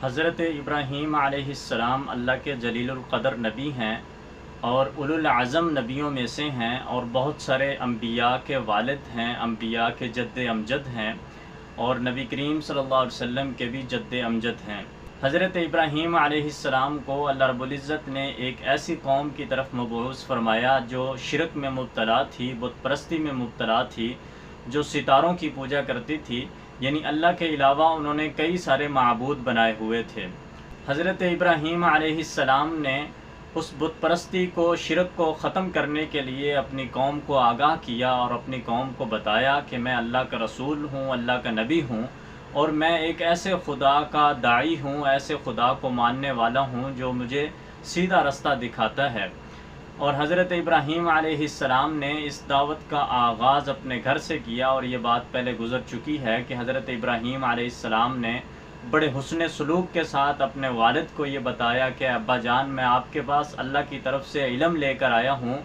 حضرت ابراہیم علیہ السلام اللہ کے جلیل القدر نبی ہیں اور اولو العزم نبیوں میں سے ہیں، اور بہت سارے انبیاء کے والد ہیں، انبیاء کے جد امجد ہیں، اور نبی کریم صلی اللہ علیہ وسلم کے بھی جد امجد ہیں۔ حضرت ابراہیم علیہ السلام کو اللہ رب العزت نے ایک ایسی قوم کی طرف مبعوث فرمایا جو شرک میں مبتلا تھی، بت پرستی میں مبتلا تھی، جو ستاروں کی پوجا کرتی تھی، یعنی اللہ کے علاوہ انہوں نے کئی سارے معبود بنائے ہوئے تھے۔ حضرت ابراہیم علیہ السلام نے اس بت پرستی کو، شرک کو ختم کرنے کے لیے اپنی قوم کو آگاہ کیا اور اپنی قوم کو بتایا کہ میں اللہ کا رسول ہوں، اللہ کا نبی ہوں، اور میں ایک ایسے خدا کا داعی ہوں، ایسے خدا کو ماننے والا ہوں جو مجھے سیدھا رستہ دکھاتا ہے۔ اور حضرت ابراہیم علیہ السلام نے اس دعوت کا آغاز اپنے گھر سے کیا، اور یہ بات پہلے گزر چکی ہے کہ حضرت ابراہیم علیہ السلام نے بڑے حسن سلوک کے ساتھ اپنے والد کو یہ بتایا کہ ابا جان، میں آپ کے پاس اللہ کی طرف سے علم لے کر آیا ہوں،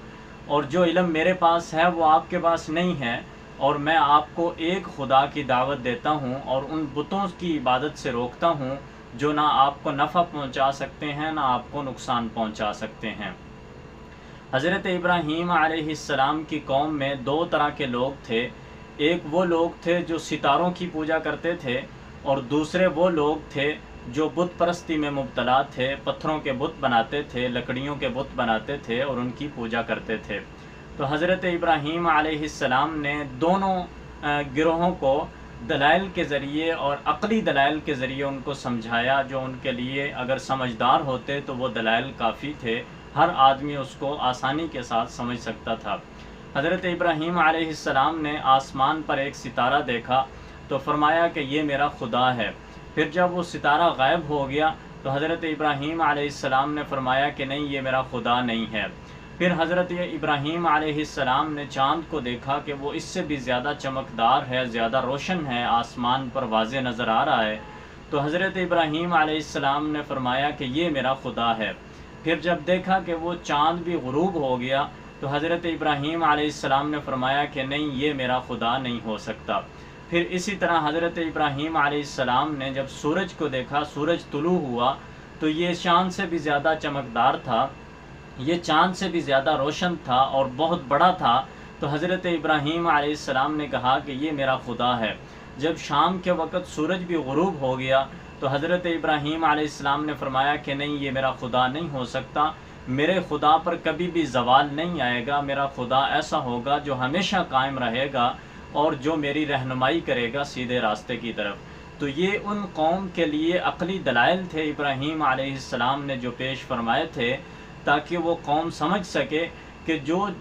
اور جو علم میرے پاس ہے وہ آپ کے پاس نہیں ہے، اور میں آپ کو ایک خدا کی دعوت دیتا ہوں اور ان بتوں کی عبادت سے روکتا ہوں جو نہ آپ کو نفع پہنچا سکتے ہیں، نہ آپ کو نقصان پہنچا سکتے ہیں۔ حضرت ابراہیم علیہ السلام کی قوم میں دو طرح کے لوگ تھے، ایک وہ لوگ تھے جو ستاروں کی پوجا کرتے تھے، اور دوسرے وہ لوگ تھے جو بت پرستی میں مبتلا تھے، پتھروں کے بت بناتے تھے، لکڑیوں کے بت بناتے تھے اور ان کی پوجا کرتے تھے۔ تو حضرت ابراہیم علیہ السلام نے دونوں گروہوں کو دلائل کے ذریعے اور عقلی دلائل کے ذریعے ان کو سمجھایا، جو ان کے لیے اگر سمجھدار ہوتے تو وہ دلائل کافی تھے، ہر آدمی اس کو آسانی کے ساتھ سمجھ سکتا تھا۔ حضرت ابراہیم علیہ السلام نے آسمان پر ایک ستارہ دیکھا تو فرمایا کہ یہ میرا خدا ہے۔ پھر جب وہ ستارہ غائب ہو گیا تو حضرت ابراہیم علیہ السلام نے فرمایا کہ نہیں، یہ میرا خدا نہیں ہے۔ پھر حضرت ابراہیم علیہ السلام نے چاند کو دیکھا کہ وہ اس سے بھی زیادہ چمکدار ہے، زیادہ روشن ہے، آسمان پر واضح نظر آ رہا ہے، تو حضرت ابراہیم علیہ السلام نے فرمایا کہ یہ میرا خدا ہے۔ پھر جب دیکھا کہ وہ چاند بھی غروب ہو گیا تو حضرت ابراہیم علیہ السلام نے فرمایا کہ نہیں، یہ میرا خدا نہیں ہو سکتا۔ پھر اسی طرح حضرت ابراہیم علیہ السلام نے جب سورج کو دیکھا، سورج طلوع ہوا تو یہ چاند سے بھی زیادہ چمکدار تھا، یہ چاند سے بھی زیادہ روشن تھا اور بہت بڑا تھا، تو حضرت ابراہیم علیہ السلام نے کہا کہ یہ میرا خدا ہے۔ جب شام کے وقت سورج بھی غروب ہو گیا تو حضرت ابراہیم علیہ السلام نے فرمایا کہ نہیں، یہ میرا خدا نہیں ہو سکتا، میرے خدا پر کبھی بھی زوال نہیں آئے گا، میرا خدا ایسا ہوگا جو ہمیشہ قائم رہے گا اور جو میری رہنمائی کرے گا سیدھے راستے کی طرف۔ تو یہ ان قوم کے لیے عقلی دلائل تھے ابراہیم علیہ السلام نے جو پیش فرمائے تھے، تاکہ وہ قوم سمجھ سکے کہ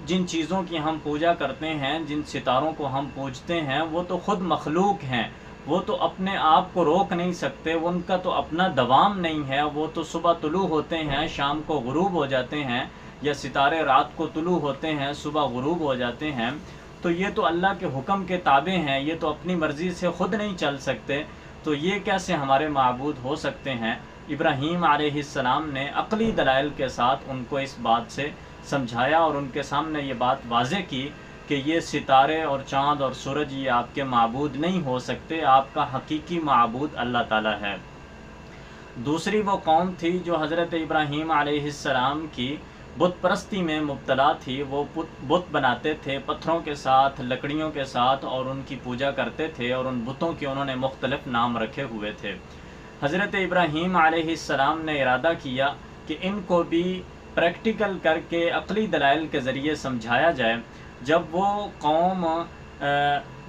جن چیزوں کی ہم پوجا کرتے ہیں، جن ستاروں کو ہم پوجتے ہیں، وہ تو خود مخلوق ہیں، وہ تو اپنے آپ کو روک نہیں سکتے، ان کا تو اپنا دوام نہیں ہے، وہ تو صبح طلوع ہوتے ہیں، شام کو غروب ہو جاتے ہیں، یا ستارے رات کو طلوع ہوتے ہیں، صبح غروب ہو جاتے ہیں، تو یہ تو اللہ کے حکم کے تابع ہیں، یہ تو اپنی مرضی سے خود نہیں چل سکتے، تو یہ کیسے ہمارے معبود ہو سکتے ہیں؟ ابراہیم علیہ السلام نے عقلی دلائل کے ساتھ ان کو اس بات سے سمجھایا اور ان کے سامنے یہ بات واضح کی کہ یہ ستارے اور چاند اور سورج یہ آپ کے معبود نہیں ہو سکتے، آپ کا حقیقی معبود اللہ تعالیٰ ہے۔ دوسری وہ قوم تھی جو حضرت ابراہیم علیہ السلام کی بت پرستی میں مبتلا تھی، وہ بت بناتے تھے پتھروں کے ساتھ، لکڑیوں کے ساتھ، اور ان کی پوجا کرتے تھے، اور ان بتوں کے انہوں نے مختلف نام رکھے ہوئے تھے۔ حضرت ابراہیم علیہ السلام نے ارادہ کیا کہ ان کو بھی پریکٹیکل کر کے عقلی دلائل کے ذریعے سمجھایا جائے۔ جب وہ قوم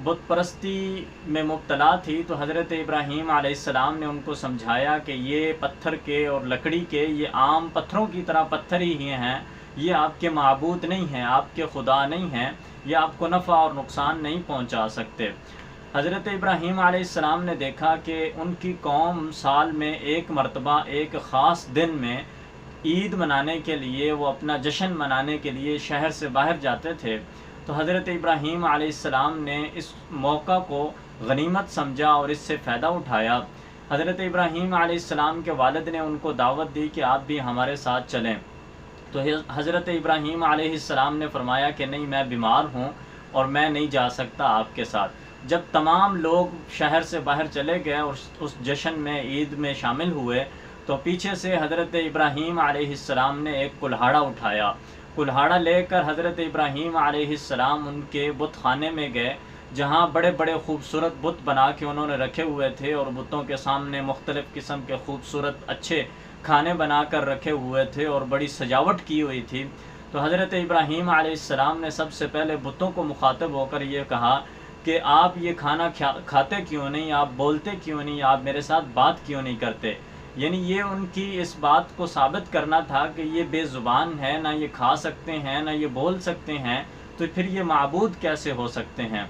بت پرستی میں مبتلا تھی تو حضرت ابراہیم علیہ السلام نے ان کو سمجھایا کہ یہ پتھر کے اور لکڑی کے، یہ عام پتھروں کی طرح پتھر ہی ہیں، یہ آپ کے معبود نہیں ہیں، آپ کے خدا نہیں ہیں، یہ آپ کو نفع اور نقصان نہیں پہنچا سکتے۔ حضرت ابراہیم علیہ السلام نے دیکھا کہ ان کی قوم سال میں ایک مرتبہ ایک خاص دن میں عید منانے کے لیے، وہ اپنا جشن منانے کے لیے شہر سے باہر جاتے تھے، تو حضرت ابراہیم علیہ السلام نے اس موقع کو غنیمت سمجھا اور اس سے فائدہ اٹھایا۔ حضرت ابراہیم علیہ السلام کے والد نے ان کو دعوت دی کہ آپ بھی ہمارے ساتھ چلیں، تو حضرت ابراہیم علیہ السلام نے فرمایا کہ نہیں، میں بیمار ہوں اور میں نہیں جا سکتا آپ کے ساتھ۔ جب تمام لوگ شہر سے باہر چلے گئے اور اس جشن میں عید میں شامل ہوئے تو پیچھے سے حضرت ابراہیم علیہ السلام نے ایک کلہاڑا اٹھایا. کلہاڑا لے کر حضرت ابراہیم علیہ السلام ان کے بت خانے میں گئے جہاں بڑے بڑے خوبصورت بت بنا کے انہوں نے رکھے ہوئے تھے اور بتوں کے سامنے مختلف قسم کے خوبصورت اچھے کھانے بنا کر رکھے ہوئے تھے اور بڑی سجاوٹ کی ہوئی تھی. تو حضرت ابراہیم علیہ السلام نے سب سے پہلے بتوں کو مخاطب ہو کر یہ کہا کہ آپ یہ کھانا کھاتے کیوں نہیں، آپ بولتے کیوں نہیں، آپ میرے ساتھ بات کیوں نہیں کرتے. یعنی یہ ان کی اس بات کو ثابت کرنا تھا کہ یہ بے زبان ہے، نہ یہ کھا سکتے ہیں نہ یہ بول سکتے ہیں، تو پھر یہ معبود کیسے ہو سکتے ہیں.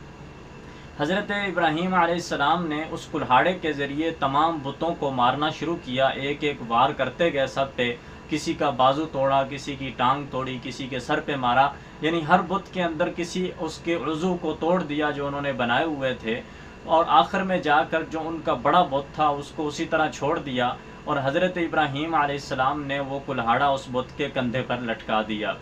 حضرت ابراہیم علیہ السلام نے اس کلہاڑے کے ذریعے تمام بتوں کو مارنا شروع کیا، ایک ایک وار کرتے گئے سب پہ. کسی کا بازو توڑا، کسی کی ٹانگ توڑی، کسی کے سر پہ مارا، یعنی ہر بت کے اندر کسی اس کے عضو کو توڑ دیا جو انہوں نے بنائے ہوئے تھے. اور آخر میں جا کر جو ان کا بڑا بت تھا اس کو اسی طرح چھوڑ دیا اور حضرت ابراہیم علیہ السلام نے وہ کلہاڑا اس بت کے کندھے پر لٹکا دیا.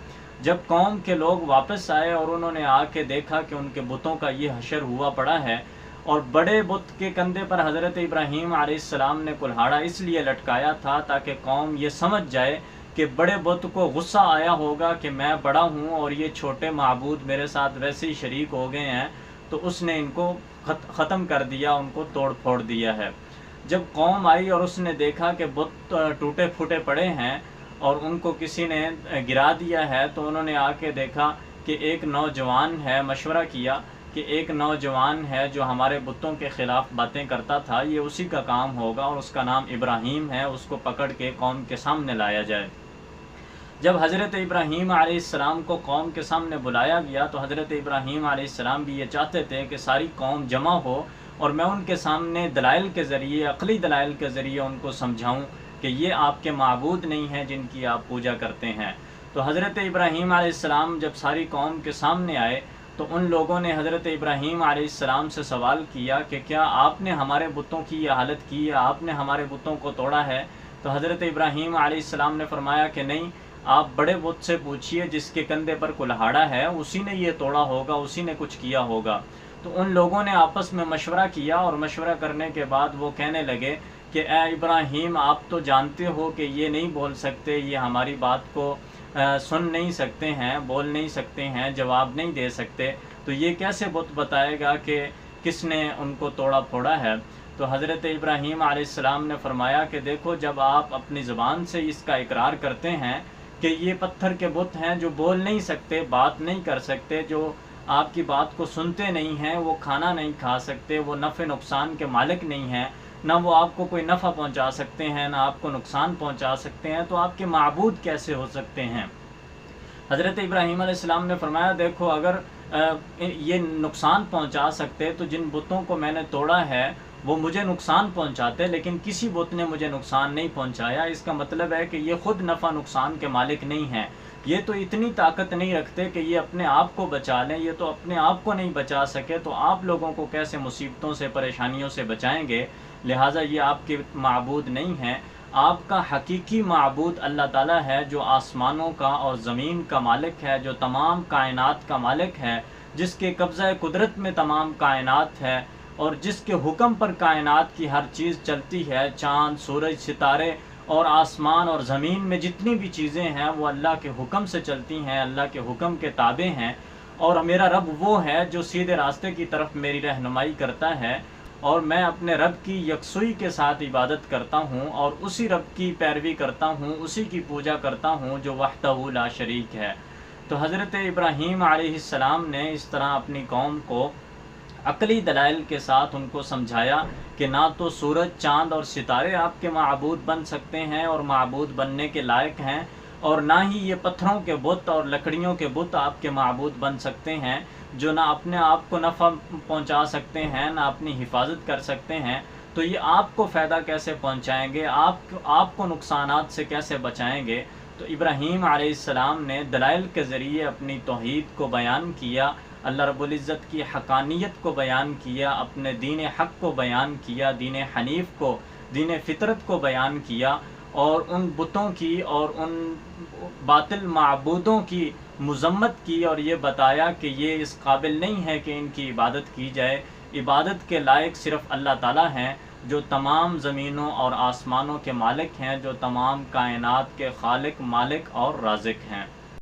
جب قوم کے لوگ واپس آئے اور انہوں نے آ کے دیکھا کہ ان کے بتوں کا یہ حشر ہوا پڑا ہے اور بڑے بت کے کندھے پر حضرت ابراہیم علیہ السلام نے کلہاڑا اس لیے لٹکایا تھا تاکہ قوم یہ سمجھ جائے کہ بڑے بت کو غصہ آیا ہوگا کہ میں بڑا ہوں اور یہ چھوٹے معبود میرے ساتھ ویسے ہی شریک ہو گئے ہیں، تو اس نے ان کو ختم کر دیا، ان کو توڑ پھوڑ دیا ہے. جب قوم آئی اور اس نے دیکھا کہ بت ٹوٹے پھوٹے پڑے ہیں اور ان کو کسی نے گرا دیا ہے، تو انہوں نے آ کے دیکھا کہ ایک نوجوان ہے. مشورہ کیا کہ ایک نوجوان ہے جو ہمارے بتوں کے خلاف باتیں کرتا تھا، یہ اسی کا کام ہوگا اور اس کا نام ابراہیم ہے، اس کو پکڑ کے قوم کے سامنے لایا جائے. جب حضرت ابراہیم علیہ السلام کو قوم کے سامنے بلایا گیا تو حضرت ابراہیم علیہ السلام بھی یہ چاہتے تھے کہ ساری قوم جمع ہو اور میں ان کے سامنے دلائل کے ذریعے، عقلی دلائل کے ذریعے ان کو سمجھاؤں کہ یہ آپ کے معبود نہیں ہیں جن کی آپ پوجا کرتے ہیں. تو حضرت ابراہیم علیہ السلام جب ساری قوم کے سامنے آئے تو ان لوگوں نے حضرت ابراہیم علیہ السلام سے سوال کیا کہ کیا آپ نے ہمارے بتوں کی یہ حالت کی ہے، آپ نے ہمارے بتوں کو توڑا ہے؟ تو حضرت ابراہیم علیہ السلام نے فرمایا کہ نہیں، آپ بڑے بت سے پوچھئے جس کے کندھے پر کلہاڑا ہے، اسی نے یہ توڑا ہوگا، اسی نے کچھ کیا ہوگا. تو ان لوگوں نے آپس میں مشورہ کیا اور مشورہ کرنے کے بعد وہ کہنے لگے کہ اے ابراہیم، آپ تو جانتے ہو کہ یہ نہیں بول سکتے، یہ ہماری بات کو سن نہیں سکتے ہیں، بول نہیں سکتے ہیں، جواب نہیں دے سکتے، تو یہ کیسے بت بتائے گا کہ کس نے ان کو توڑا پھوڑا ہے؟ تو حضرت ابراہیم علیہ السلام نے فرمایا کہ دیکھو، جب آپ اپنی زبان سے اس کا اقرار کرتے ہیں کہ یہ پتھر کے بت ہیں جو بول نہیں سکتے، بات نہیں کر سکتے، جو آپ کی بات کو سنتے نہیں ہیں، وہ کھانا نہیں کھا سکتے، وہ نفع نقصان کے مالک نہیں ہیں، نہ وہ آپ کو کوئی نفع پہنچا سکتے ہیں نہ آپ کو نقصان پہنچا سکتے ہیں، تو آپ کے معبود کیسے ہو سکتے ہیں؟ حضرت ابراہیم علیہ السلام نے فرمایا دیکھو، اگر یہ نقصان پہنچا سکتے تو جن بتوں کو میں نے توڑا ہے وہ مجھے نقصان پہنچاتے، لیکن کسی بت نے مجھے نقصان نہیں پہنچایا. اس کا مطلب ہے کہ یہ خود نفع نقصان کے مالک نہیں ہیں، یہ تو اتنی طاقت نہیں رکھتے کہ یہ اپنے آپ کو بچا لیں، یہ تو اپنے آپ کو نہیں بچا سکے، تو آپ لوگوں کو کیسے مصیبتوں سے، پریشانیوں سے بچائیں گے؟ لہٰذا یہ آپ کے معبود نہیں ہیں. آپ کا حقیقی معبود اللہ تعالیٰ ہے جو آسمانوں کا اور زمین کا مالک ہے، جو تمام کائنات کا مالک ہے، جس کے قبضہ قدرت میں تمام کائنات ہے اور جس کے حکم پر کائنات کی ہر چیز چلتی ہے. چاند، سورج، ستارے اور آسمان اور زمین میں جتنی بھی چیزیں ہیں وہ اللہ کے حکم سے چلتی ہیں، اللہ کے حکم کے تابع ہیں. اور میرا رب وہ ہے جو سیدھے راستے کی طرف میری رہنمائی کرتا ہے، اور میں اپنے رب کی یکسوئی کے ساتھ عبادت کرتا ہوں اور اسی رب کی پیروی کرتا ہوں، اسی کی پوجا کرتا ہوں جو وحدہ لا شریک ہے. تو حضرت ابراہیم علیہ السلام نے اس طرح اپنی قوم کو عقلی دلائل کے ساتھ ان کو سمجھایا کہ نہ تو سورج، چاند اور ستارے آپ کے معبود بن سکتے ہیں اور معبود بننے کے لائق ہیں، اور نہ ہی یہ پتھروں کے بت اور لکڑیوں کے بت آپ کے معبود بن سکتے ہیں جو نہ اپنے آپ کو نفع پہنچا سکتے ہیں نہ اپنی حفاظت کر سکتے ہیں. تو یہ آپ کو فائدہ کیسے پہنچائیں گے، آپ کو نقصانات سے کیسے بچائیں گے؟ تو ابراہیم علیہ السلام نے دلائل کے ذریعے اپنی توحید کو بیان کیا، اللہ رب العزت کی حقانیت کو بیان کیا، اپنے دین حق کو بیان کیا، دین حنیف کو، دین فطرت کو بیان کیا، اور ان بتوں کی اور ان باطل معبودوں کی مذمت کی، اور یہ بتایا کہ یہ اس قابل نہیں ہے کہ ان کی عبادت کی جائے، عبادت کے لائق صرف اللہ تعالیٰ ہیں، جو تمام زمینوں اور آسمانوں کے مالک ہیں، جو تمام کائنات کے خالق، مالک اور رازق ہیں۔